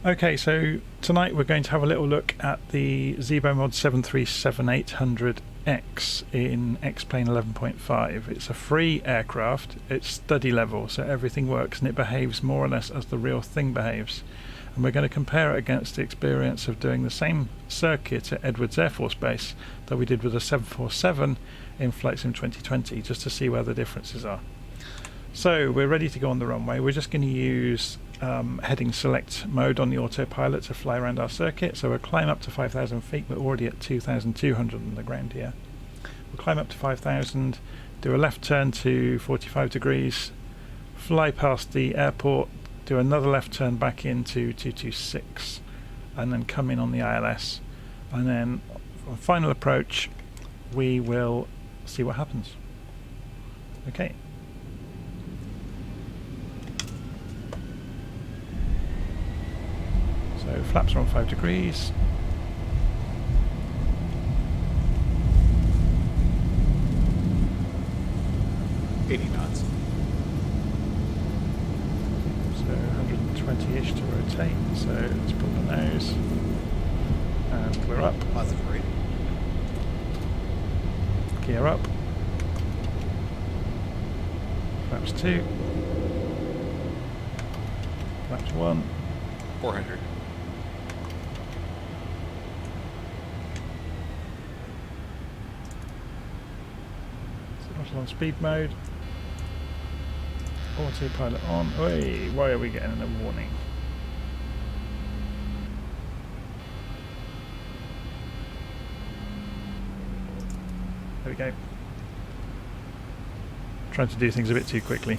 Okay, so tonight we're going to have a little look at the ZiboMod 737-800X in X-Plane 11.5. It's a free aircraft, it's study level, so everything works and it behaves more or less as the real thing behaves. And we're going to compare it against the experience of doing the same circuit at Edwards Air Force Base that we did with the 747 in Flight Sim 2020, just to see where the differences are. So we're ready to go on the runway. We're just going to use heading select mode on the autopilot to fly around our circuit. So we'll climb up to 5,000 feet. We're already at 2,200 on the ground here. We'll climb up to 5,000, do a left turn to 45 degrees, fly past the airport, do another left turn back into 226, and then come in on the ILS. And then on final approach, we will see what happens. Okay. So flaps are on 5 degrees. knots. So 120-ish to rotate. So let's pull the nose. And we're up. Positive rate. Gear up. Flaps 2. Flaps 1. 400. On speed mode, autopilot on. Oi, why are we getting a warning? There we go. Trying to do things a bit too quickly.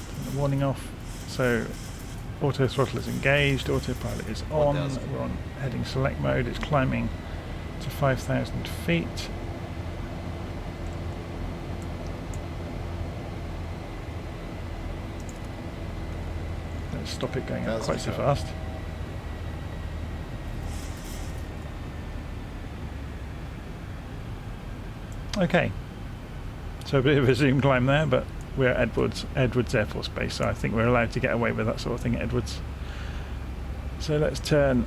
Turn the warning off. So auto throttle is engaged, autopilot is on. We're on heading select mode. It's climbing to 5,000 feet. Stop it going up quite so fast. Okay, so a bit of a zoom climb there, but we're at Edwards Air Force Base, so I think we're allowed to get away with that sort of thing at Edwards. So let's turn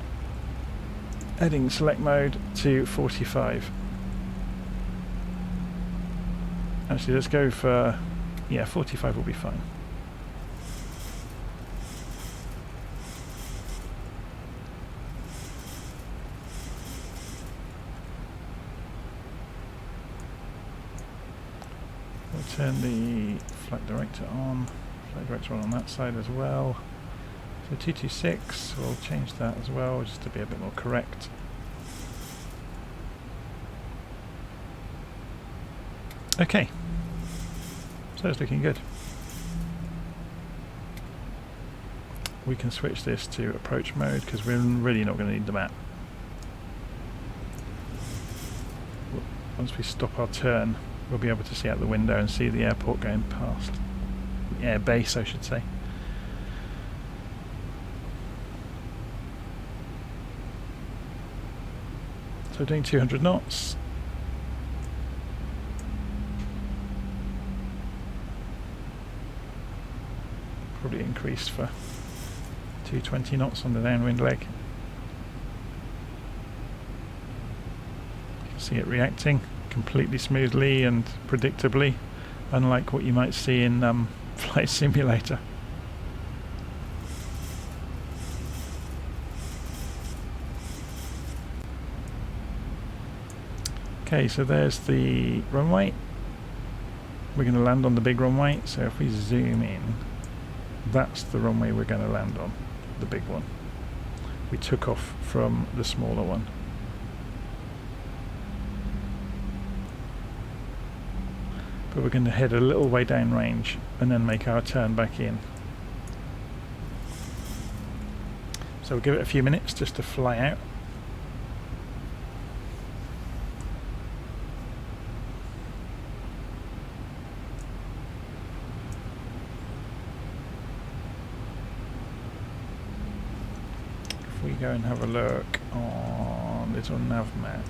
heading select mode to 45. Actually, let's go for, yeah, 45 will be fine. We'll turn the flight director on that side as well. So 226, we'll change that as well just to be a bit more correct. Okay, so it's looking good. We can switch this to approach mode because we're really not going to need the map. Once we stop our turn, we'll be able to see out the window and see the airport going past. The air base, I should say. So doing 200 knots. Probably increased for 220 knots on the downwind leg. You can see it reacting completely smoothly and predictably, unlike what you might see in Flight Simulator. Okay, so there's the runway. We're going to land on the big runway, so if we zoom in, that's the runway we're going to land on, the big one. We took off from the smaller one. But we're going to head a little way down range and then make our turn back in. So we'll give it a few minutes just to fly out. If we go and have a look on little nav map,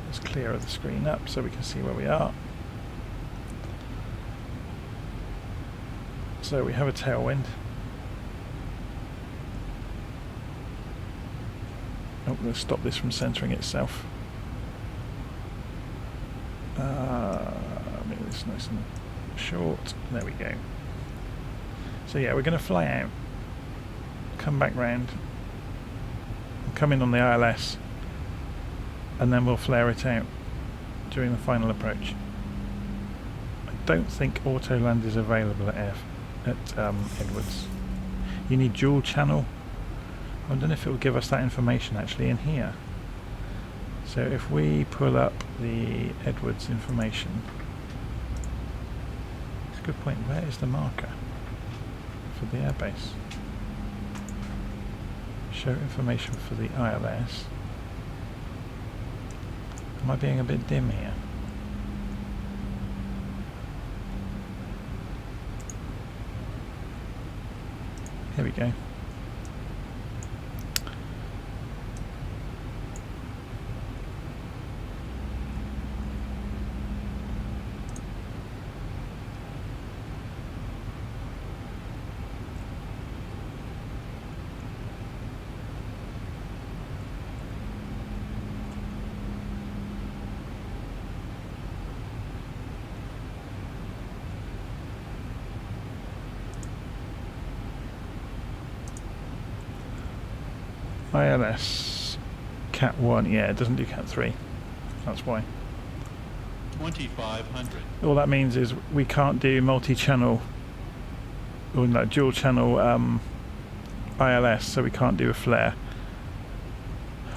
let's clear the screen up so we can see where we are. So we have a tailwind. Oh, let's stop this from centering itself. Make this nice and short. There we go. So yeah, we're going to fly out, come back round, come in on the ILS, and then we'll flare it out during the final approach. I don't think auto land is available at Edwards. You need dual channel. I don't know if it will give us that information actually in here. So if we pull up the Edwards information, it's a good point. Where is the marker for the airbase? Show information for the ILS. Am I being a bit dim here? Here we go. ILS Cat 1, yeah, it doesn't do Cat 3. That's why. 2500. All that means is we can't do multi-channel, or no, dual-channel ILS, so we can't do a flare.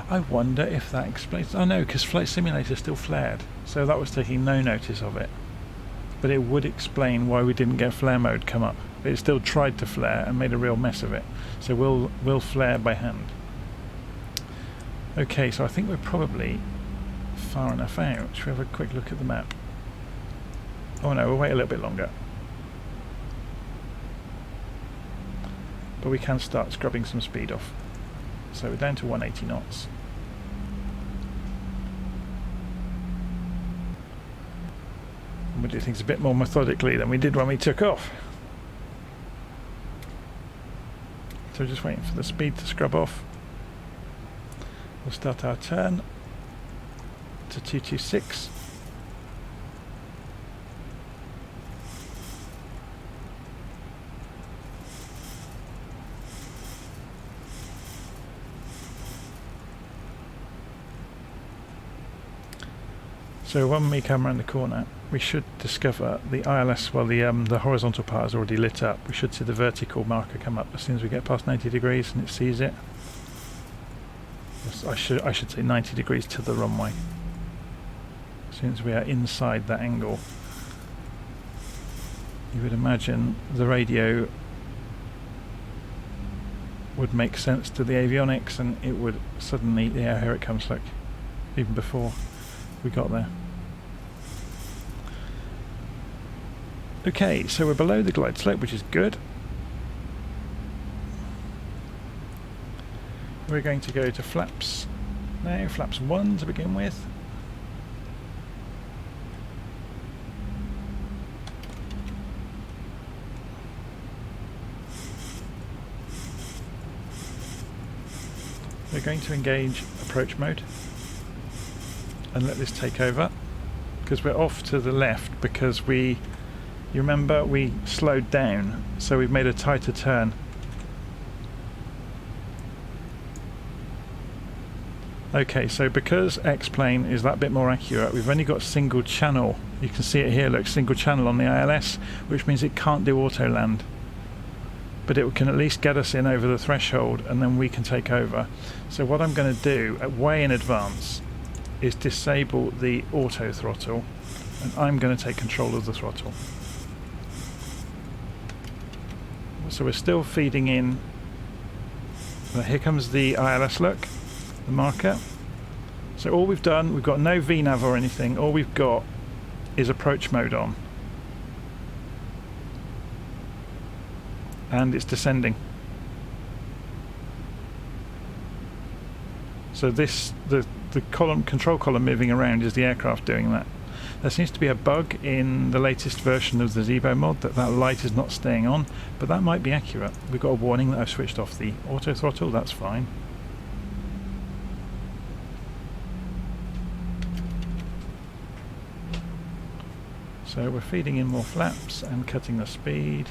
I wonder if that explains... Oh no, because Flight Simulator still flared, so that was taking no notice of it. But it would explain why we didn't get flare mode come up. But it still tried to flare and made a real mess of it. So we'll flare by hand. Okay, so I think we're probably far enough out. Should we have a quick look at the map? Oh no, we'll wait a little bit longer. But we can start scrubbing some speed off. So we're down to 180 knots. And we'll do things a bit more methodically than we did when we took off. So we're just waiting for the speed to scrub off. We'll start our turn to 226. So when we come around the corner, we should discover the ILS. Well, the horizontal part is already lit up. We should see the vertical marker come up as soon as we get past 90 degrees and it sees it. I should say 90 degrees to the runway. As soon as we are inside that angle, you would imagine the radio would make sense to the avionics, and it would suddenly, yeah, here it comes, look, even before we got there. Okay, so we're below the glide slope, which is good. We're going to go to flaps now, flaps 1 to begin with. We're going to engage approach mode and let this take over, because we're off to the left because you remember we slowed down, so we've made a tighter turn. Okay, so because X-plane is that bit more accurate, we've only got single channel. You can see it here, look, single channel on the ILS, which means it can't do auto land. But it can at least get us in over the threshold, and then we can take over. So what I'm going to do, way in advance, is disable the auto throttle, and I'm going to take control of the throttle. So we're still feeding in. Well, here comes the ILS, look. The marker. So all we've done, we've got no VNAV or anything, all we've got is approach mode on. And it's descending. So this, the column, control column moving around is the aircraft doing that. There seems to be a bug in the latest version of the ZiboMod that light is not staying on, but that might be accurate. We've got a warning that I've switched off the auto throttle, that's fine. So we're feeding in more flaps and cutting the speed.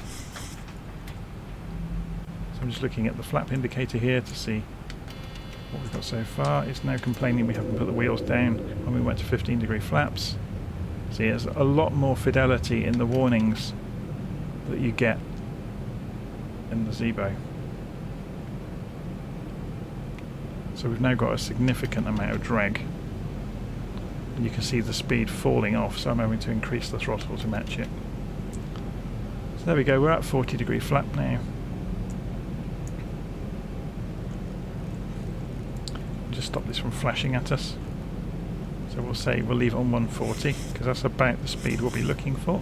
So I'm just looking at the flap indicator here to see what we've got so far. It's now complaining we haven't put the wheels down when we went to 15-degree flaps. See, there's a lot more fidelity in the warnings that you get in the Zibo. So we've now got a significant amount of drag. And you can see the speed falling off, so I'm having to increase the throttle to match it. So there we go, we're at 40-degree flap now. Just stop this from flashing at us. So we'll say we'll leave it on 140 because that's about the speed we'll be looking for.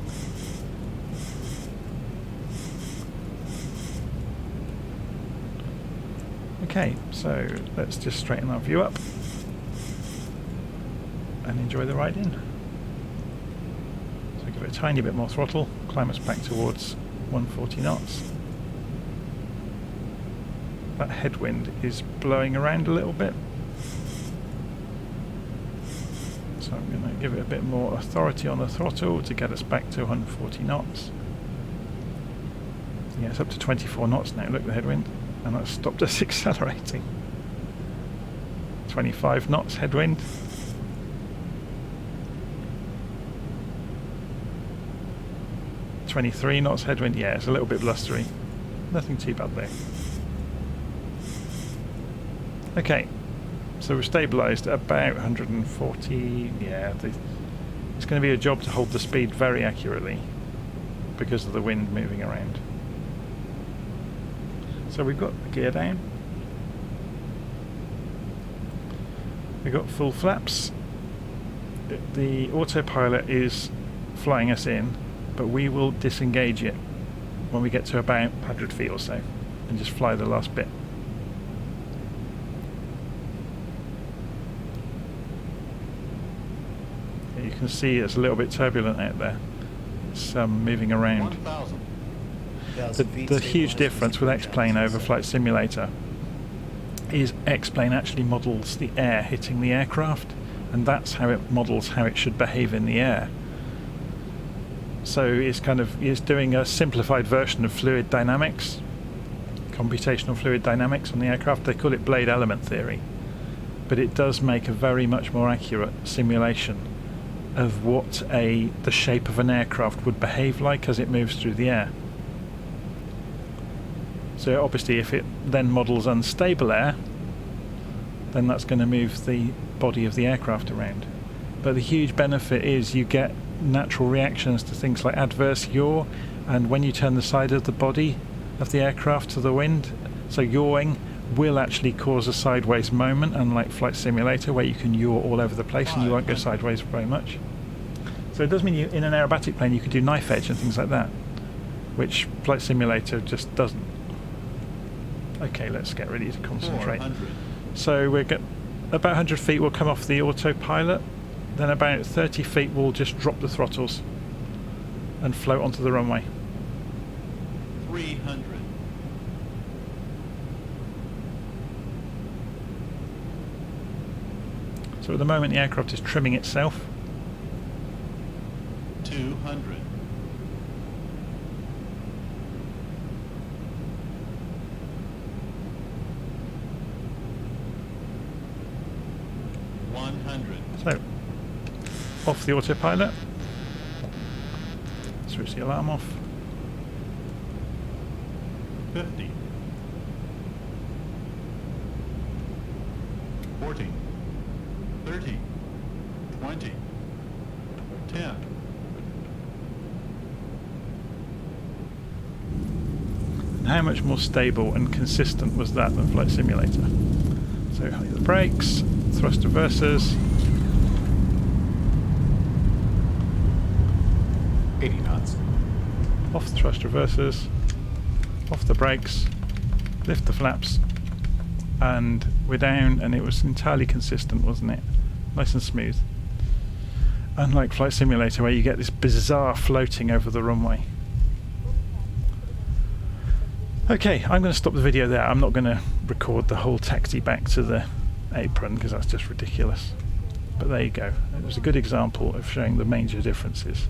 Okay, so let's just straighten our view up and enjoy the ride in. So give it a tiny bit more throttle, climb us back towards 140 knots. That headwind is blowing around a little bit. So I'm going to give it a bit more authority on the throttle to get us back to 140 knots. Yeah, it's up to 24 knots now, look at the headwind. And that's stopped us accelerating. 25 knots headwind. .23 knots headwind, yeah, it's a little bit blustery. Nothing too bad there. Okay, so we're stabilised at about 140, yeah, it's going to be a job to hold the speed very accurately because of the wind moving around. So we've got the gear down, we've got full flaps, the autopilot is flying us in, but we will disengage it when we get to about 100 feet or so and just fly the last bit. You can see it's a little bit turbulent out there, it's moving around. The huge difference with X-Plane over Flight Simulator is X-Plane actually models the air hitting the aircraft, and that's how it models how it should behave in the air. So it's doing a simplified version of fluid dynamics, computational fluid dynamics on the aircraft. They call it blade element theory, but it does make a very much more accurate simulation of what the shape of an aircraft would behave like as it moves through the air. So obviously if it then models unstable air, then that's going to move the body of the aircraft around. But the huge benefit is you get natural reactions to things like adverse yaw, and when you turn the side of the body of the aircraft to the wind, so yawing will actually cause a sideways moment, unlike Flight Simulator where you can yaw all over the place and you won't go sideways very much. So it does mean you, in an aerobatic plane you could do knife edge and things like that, which Flight Simulator just doesn't. Okay, let's get ready to concentrate. So we're about 100 feet we'll come off the autopilot, then about 30 feet we'll just drop the throttles and float onto the runway. 300. So at the moment the aircraft is trimming itself. 200. 100. So, off the autopilot. Switch the alarm off. 50. 40. 30. 20. 10. And how much more stable and consistent was that than Flight Simulator? So the brakes, thrust reversers. 80 knots. Off the thrust reversers, off the brakes, lift the flaps, and we're down, and it was entirely consistent, wasn't it? Nice and smooth. Unlike Flight Simulator where you get this bizarre floating over the runway. Okay, I'm going to stop the video there. I'm not going to record the whole taxi back to the apron because that's just ridiculous. But there you go. It was a good example of showing the major differences.